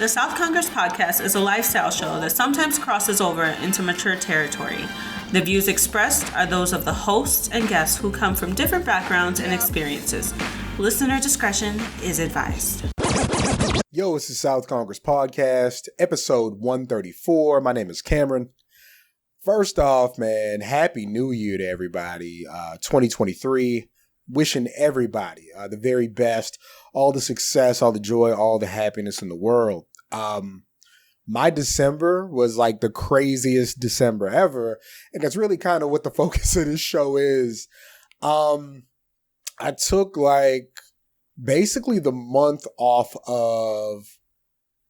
The South Kongress podcast is a lifestyle show that sometimes crosses over into mature territory. The views expressed are those of the hosts and guests who come from different backgrounds and experiences. Listener discretion is advised. Yo, it's the South Kongress podcast, episode 134. My name is Cameron. First off, man, Happy New Year to everybody. 2023. Wishing everybody the very best, all the success, all the joy, all the happiness in the world. My December was like the craziest December ever, and that's really kind of what the focus of this show is. I took like basically the month off of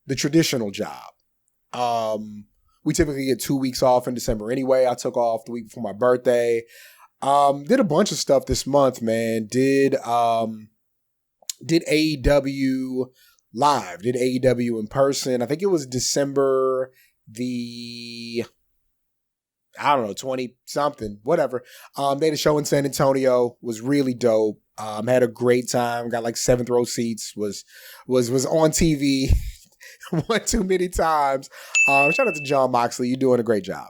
the traditional job. We typically get 2 weeks off in December anyway. I took off the week before my birthday. Did a bunch of stuff this month, man. Did AEW live, did AEW in person. I think it was December 20 something, whatever. They had a show in San Antonio, was really dope. Had a great time, got like 7th row seats, was on TV one too many times. Shout out to John Moxley, you're doing a great job.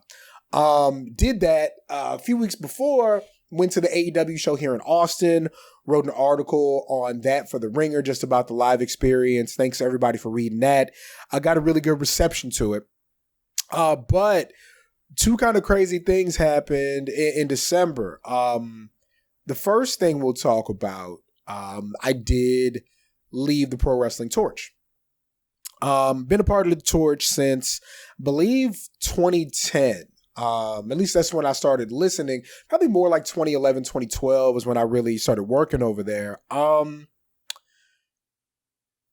Did that a few weeks before, went to the AEW show here in Austin, wrote an article on that for The Ringer just about the live experience. Thanks to everybody for reading that. I got a really good reception to it. But two kind of crazy things happened in December. The first thing we'll talk about, I did leave the Pro Wrestling Torch. Been a part of the Torch since, I believe, 2010. At least that's when I started listening. Probably more like 2011, 2012 was when I really started working over there.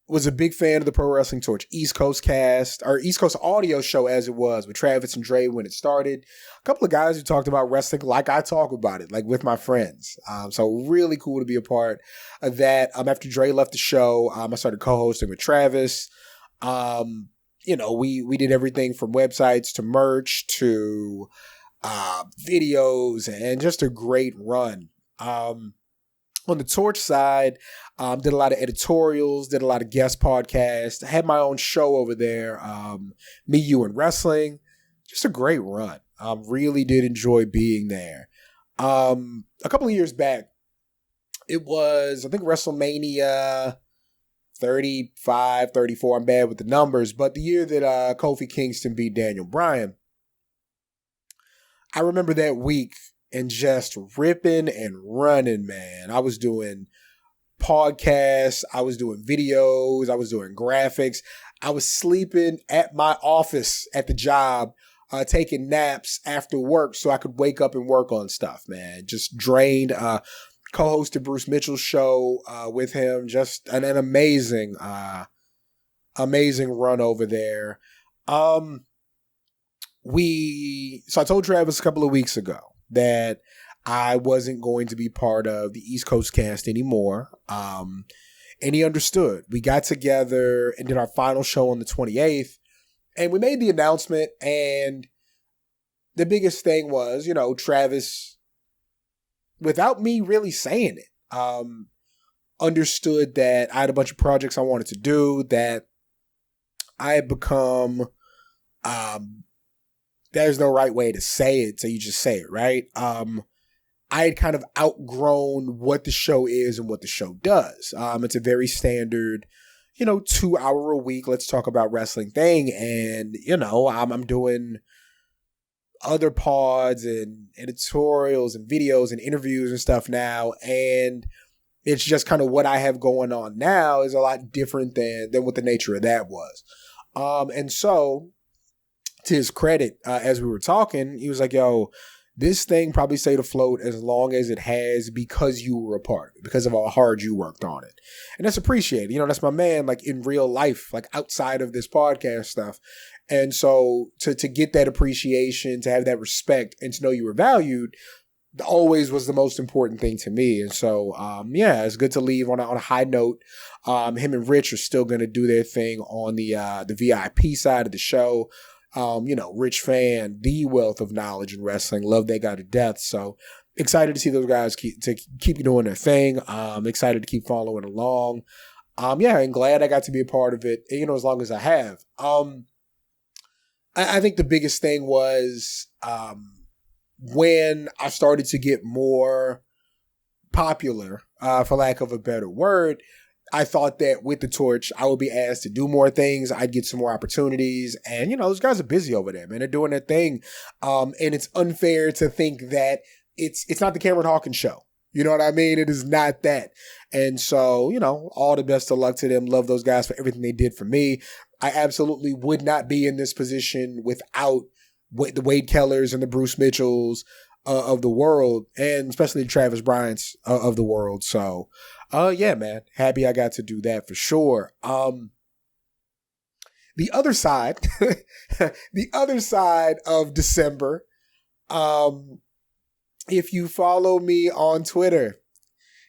Was a big fan of the Pro Wrestling Torch East Coast cast, or East Coast audio show as it was, with Travis and Dre when it started. A couple of guys who talked about wrestling like I talk about it, like with my friends. So really cool to be a part of that. After Dre left the show, I started co-hosting with Travis. We did everything from websites to merch to videos, and just a great run. On the Torch side, did a lot of editorials, did a lot of guest podcasts, had my own show over there, Me, You, and Wrestling. Just a great run. Really did enjoy being there. A couple of years back, it was, I think, WrestleMania 35, 34, I'm bad with the numbers, but the year that Kofi Kingston beat Daniel Bryan, I remember that week and just ripping and running, man. I was doing podcasts, I was doing videos, I was doing graphics, I was sleeping at my office at the job, taking naps after work so I could wake up and work on stuff, man. Just drained. Co-hosted Bruce Mitchell's show with him. Just an amazing run over there. So I told Travis a couple of weeks ago that I wasn't going to be part of the East Coast cast anymore. And he understood. We got together and did our final show on the 28th, and we made the announcement, and the biggest thing was, Travis, without me really saying it, understood that I had a bunch of projects I wanted to do, that I had become, there's no right way to say it, so you just say it, right? I had kind of outgrown what the show is and what the show does. It's a very standard, 2 hour a week, let's talk about wrestling thing, and, I'm doing other pods and editorials and videos and interviews and stuff now, and it's just kind of what I have going on now is a lot different than what the nature of that was. And so, to his credit, as we were talking, he was like, yo, this thing probably stayed afloat as long as it has because you were a part of it, because of how hard you worked on it. And that's appreciated. That's my man, like in real life, like outside of this podcast stuff. And so to get that appreciation, to have that respect, and to know you were valued, always was the most important thing to me. And so, it's good to leave on a high note. Him and Rich are still going to do their thing on the VIP side of the show. Rich fan, the wealth of knowledge in wrestling. Love that guy to death. So excited to see those guys keep doing their thing. Excited to keep following along. Yeah, and glad I got to be a part of it, as long as I have. I think the biggest thing was when I started to get more popular, for lack of a better word, I thought that with the torch, I would be asked to do more things. I'd get some more opportunities. And, those guys are busy over there, man. They're doing their thing. And it's unfair to think that it's not the Cameron Hawkins show. You know what I mean? It is not that. And so, all the best of luck to them. Love those guys for everything they did for me. I absolutely would not be in this position without the Wade Kellers and the Bruce Mitchells of the world, and especially the Travis Bryants of the world. So, yeah, man, happy I got to do that for sure. The other side, the other side of December, if you follow me on Twitter,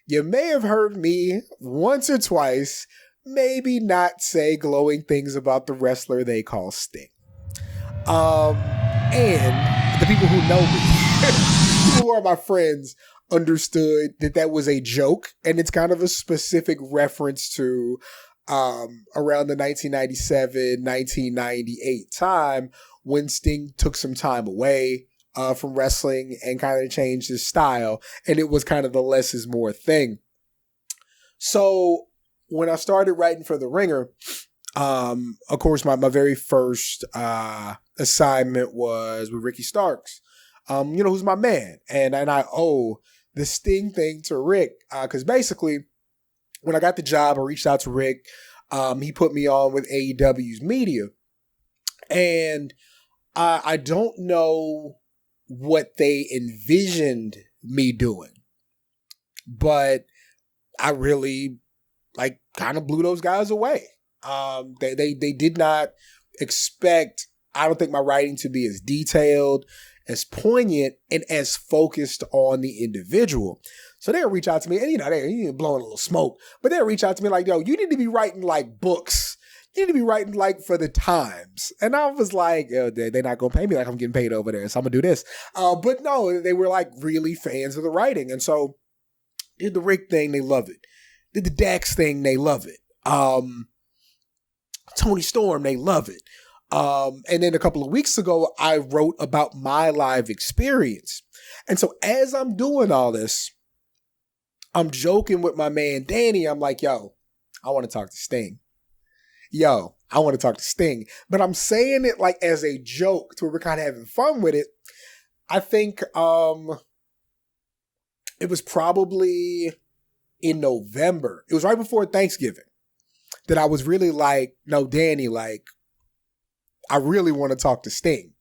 you may have heard me once or twice, maybe not say glowing things about the wrestler they call Sting. And the people who know me, people who are my friends, understood that was a joke, and it's kind of a specific reference to around the 1997-1998 time when Sting took some time away from wrestling and kind of changed his style, and it was kind of the less is more thing. So when I started writing for The Ringer, of course, my very first assignment was with Ricky Starks, who's my man, and I owe the Sting thing to Rick, because basically when I got the job, I reached out to Rick. He put me on with AEW's media, and I don't know what they envisioned me doing, but I really kind of blew those guys away. They did not expect, I don't think, my writing to be as detailed, as poignant, and as focused on the individual. So they'll reach out to me, and they're blowing a little smoke, but they'll reach out to me like, yo, you need to be writing books. You need to be writing for the Times. And I was like, yo, they're not going to pay me like I'm getting paid over there, so I'm going to do this. But no, they were really fans of the writing. And so did the Rick thing, they love it. Did the Dax thing, they love it. Tony Storm, they love it. And then a couple of weeks ago, I wrote about my live experience. And so as I'm doing all this, I'm joking with my man Danny. I'm like, yo, I want to talk to Sting. Yo, I want to talk to Sting. But I'm saying it as a joke to where we're kind of having fun with it. I think it was probably in November. It was right before Thanksgiving that I was really no, Danny, I really want to talk to Sting.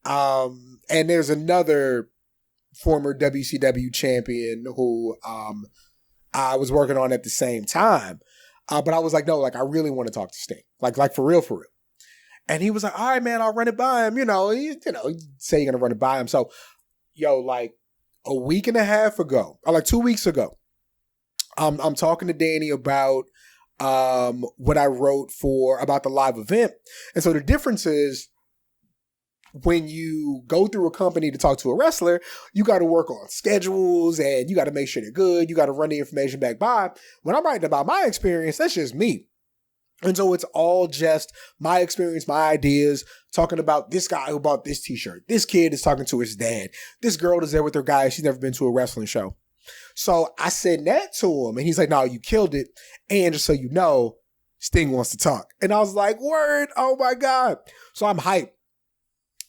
And there's another former WCW champion who I was working on at the same time. But I was like, no, I really want to talk to Sting. Like for real, for real. And he was like, all right, man, I'll run it by him. You say you're going to run it by him. So, yo, a week and a half ago, or 2 weeks ago, I'm talking to Danny about what I wrote about the live event. And so the difference is, when you go through a company to talk to a wrestler, you got to work on schedules and you got to make sure they're good. You got to run the information back by. When I'm writing about my experience, that's just me. And so it's all just my experience, my ideas, talking about this guy who bought this t-shirt. This kid is talking to his dad. This girl is there with her guy. She's never been to a wrestling show. So I said that to him, and he's like, no, you killed it. And just so you know, Sting wants to talk. And I was like, word, oh my God. So I'm hyped.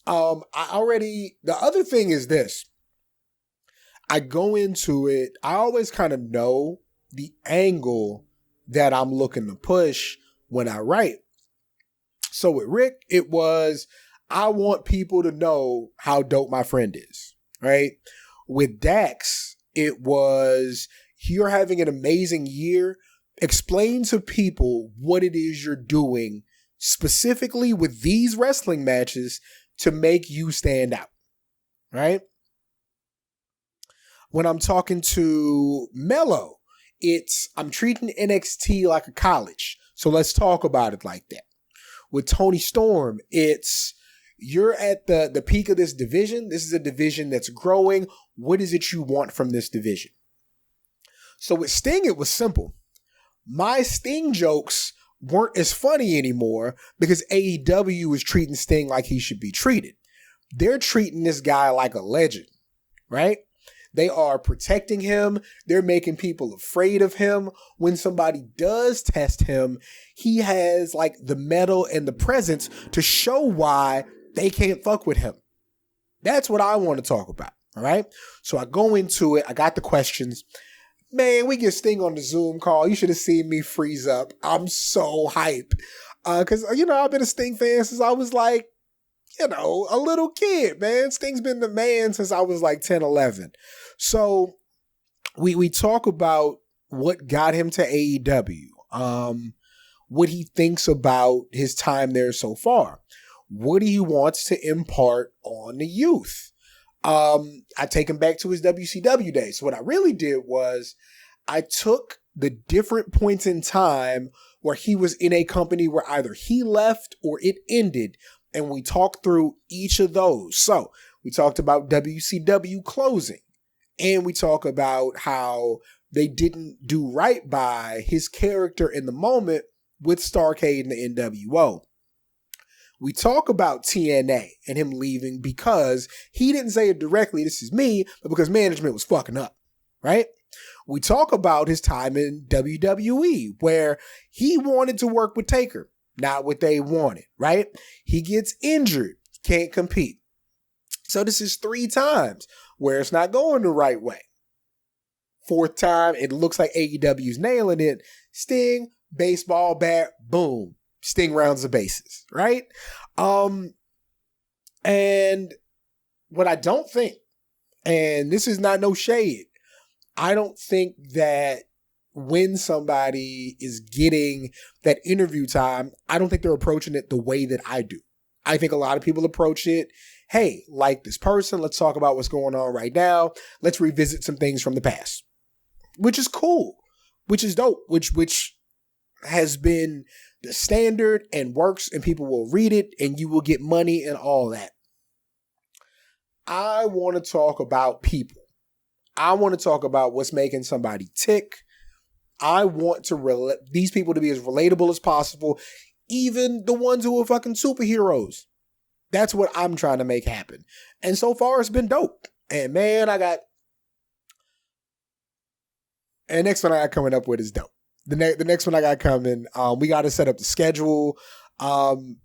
The other thing is this. I go into it, I always kind of know the angle that I'm looking to push when I write. So with Rick, it was, I want people to know how dope my friend is, right? With Dax, it was, you're having an amazing year. Explain to people what it is you're doing specifically with these wrestling matches to make you stand out, right? When I'm talking to Mello, I'm treating NXT like a college. So let's talk about it like that. With Tony Storm, you're at the peak of this division. This is a division that's growing. What is it you want from this division? So with Sting, it was simple. my Sting jokes weren't as funny anymore because AEW was treating Sting like he should be treated. They're treating this guy like a legend, right? They are protecting him. They're making people afraid of him. When somebody does test him, he has like the metal and the presence to show why they can't fuck with him. That's what I want to talk about. All right. So I go into it. I got the questions. Man, we get Sting on the Zoom call. You should have seen me freeze up. I'm so hype. Because, I've been a Sting fan since I was like, a little kid, man. Sting's been the man since I was like 10, 11. So we talk about what got him to AEW, what he thinks about his time there so far, what he wants to impart on the youth. I take him back to his WCW days. So what I really did was I took the different points in time where he was in a company where either he left or it ended, and we talked through each of those. So we talked about WCW closing, and we talk about how they didn't do right by his character in the moment with Starrcade and the NWO. We talk about TNA and him leaving because he didn't say it directly, this is me, but because management was fucking up, right? We talk about his time in WWE where he wanted to work with Taker, not what they wanted, right? He gets injured, can't compete. So this is 3 times where it's not going the right way. 4th time, it looks like AEW's nailing it. Sting, baseball bat, boom. Sting rounds the bases, right? And what I don't think, and this is not no shade, I don't think that when somebody is getting that interview time, I don't think they're approaching it the way that I do. I think a lot of people approach it, hey, like this person, let's talk about what's going on right now. Let's revisit some things from the past, which is cool, which is dope, which has been the standard and works, and people will read it and you will get money and all that. I want to talk about people. I want to talk about what's making somebody tick. I want to these people to be as relatable as possible, even the ones who are fucking superheroes. That's what I'm trying to make happen. And so far, it's been dope. And man, next one I got coming up with is dope. The next one I got coming, we got to set up the schedule. Somebody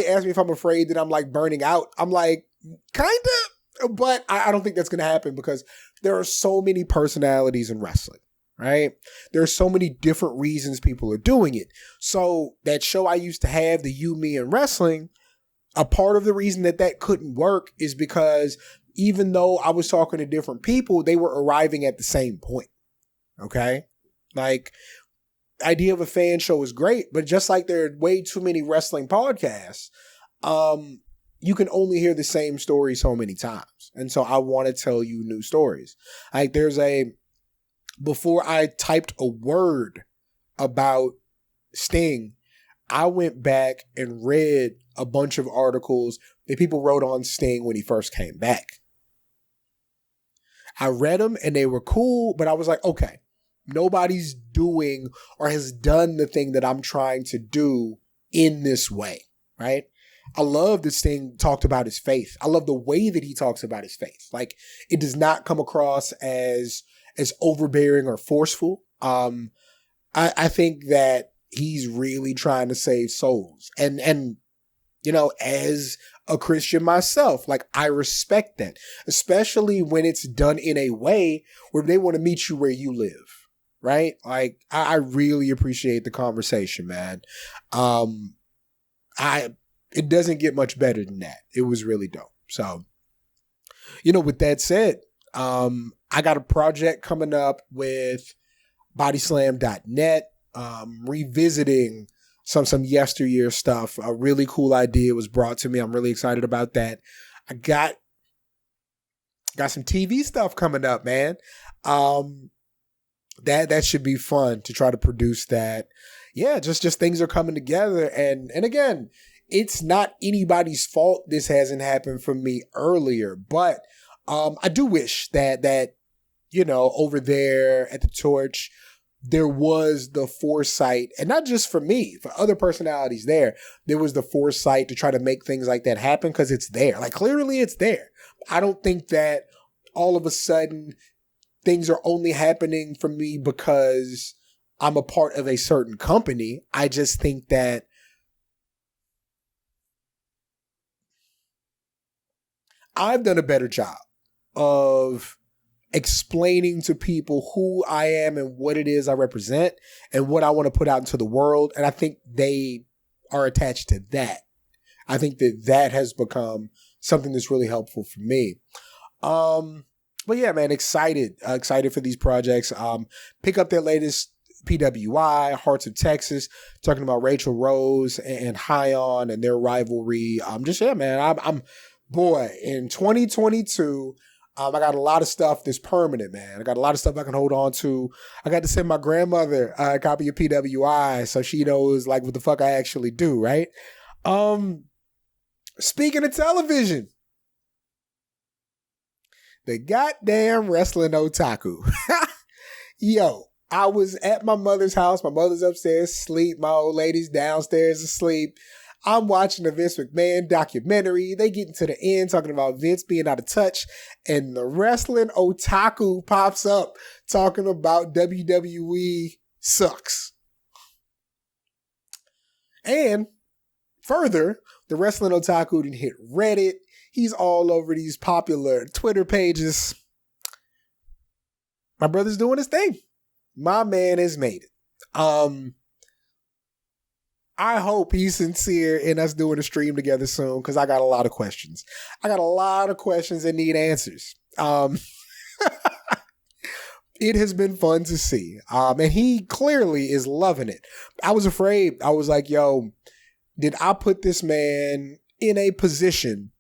asked me if I'm afraid that I'm like burning out. I'm like, kind of, but I don't think that's going to happen because there are so many personalities in wrestling, right? There are so many different reasons people are doing it. So that show I used to have, the You, Me, and Wrestling, a part of the reason that couldn't work is because even though I was talking to different people, they were arriving at the same point. Okay? Like, the idea of a fan show is great, but just like there are way too many wrestling podcasts, you can only hear the same story so many times. And so I want to tell you new stories. Like, before I typed a word about Sting, I went back and read a bunch of articles that people wrote on Sting when he first came back. I read them and they were cool, but I was like, okay, nobody's doing or has done the thing that I'm trying to do in this way, right? I love this thing talked about his faith. I love the way that he talks about his faith. Like, it does not come across as overbearing or forceful. I think that he's really trying to save souls. And as a Christian myself, like, I respect that, especially when it's done in a way where they want to meet you where you live, right? Like, I really appreciate the conversation, man. It doesn't get much better than that. It was really dope. So, with that said, I got a project coming up with bodyslam.net, revisiting some yesteryear stuff. A really cool idea was brought to me. I'm really excited about that. I got some TV stuff coming up, man. That should be fun to try to produce that. Yeah, just things are coming together. And again, it's not anybody's fault this hasn't happened for me earlier, but I do wish that over there at the Torch, there was the foresight, and not just for me, for other personalities there was the foresight to try to make things like that happen because it's there. Like, clearly it's there. I don't think that all of a sudden things are only happening for me because I'm a part of a certain company. I just think that I've done a better job of explaining to people who I am and what it is I represent and what I want to put out into the world. And I think they are attached to that. I think that has become something that's really helpful for me. But yeah, man, excited for these projects. Pick up their latest PWI, Hearts of Texas, talking about Rachel Rose and Hyon and their rivalry. I'm boy, in 2022, I got a lot of stuff that's permanent, man. I got a lot of stuff I can hold on to. I got to send my grandmother a copy of PWI so she knows like what the fuck I actually do, right? Speaking of television, the goddamn wrestling otaku. Yo, I was at my mother's house. My mother's upstairs asleep. My old lady's downstairs asleep. I'm watching the Vince McMahon documentary. They get into the end talking about Vince being out of touch. And the wrestling otaku pops up talking about WWE sucks. And further, the wrestling otaku didn't hit Reddit. He's all over these popular Twitter pages. My brother's doing his thing. My man has made it. I hope he's sincere in us doing a stream together soon because I got a lot of questions. I got a lot of questions that need answers. It has been fun to see. And he clearly is loving it. I was afraid. I was like, yo, did I put this man in a position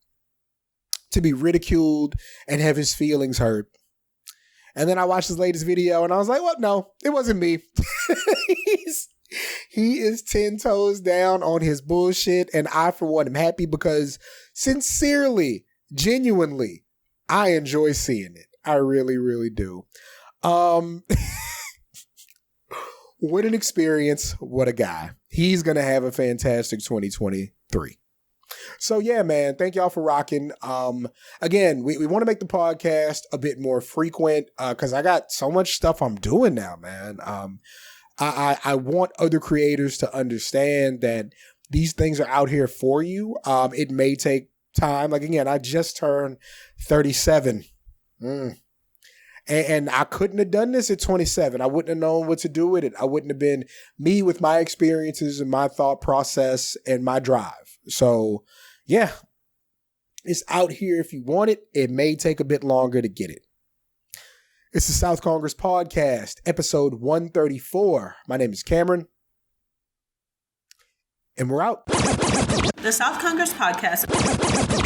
to be ridiculed and have his feelings hurt? And then I watched his latest video and I was like, well, no, it wasn't me. He is 10 toes down on his bullshit. And I, for one, am happy because sincerely, genuinely, I enjoy seeing it. I really, really do. What an experience. What a guy. He's going to have a fantastic 2023. So yeah, man, thank y'all for rocking. Again, we want to make the podcast a bit more frequent because I got so much stuff I'm doing now, man. I want other creators to understand that these things are out here for you. It may take time. Like, again, I just turned 37. And I couldn't have done this at 27. I wouldn't have known what to do with it. I wouldn't have been me with my experiences and my thought process and my drive. So, yeah, it's out here if you want it. It may take a bit longer to get it. It's the South Kongress Podcast, episode 134. My name is Cameron, and we're out. The South Kongress Podcast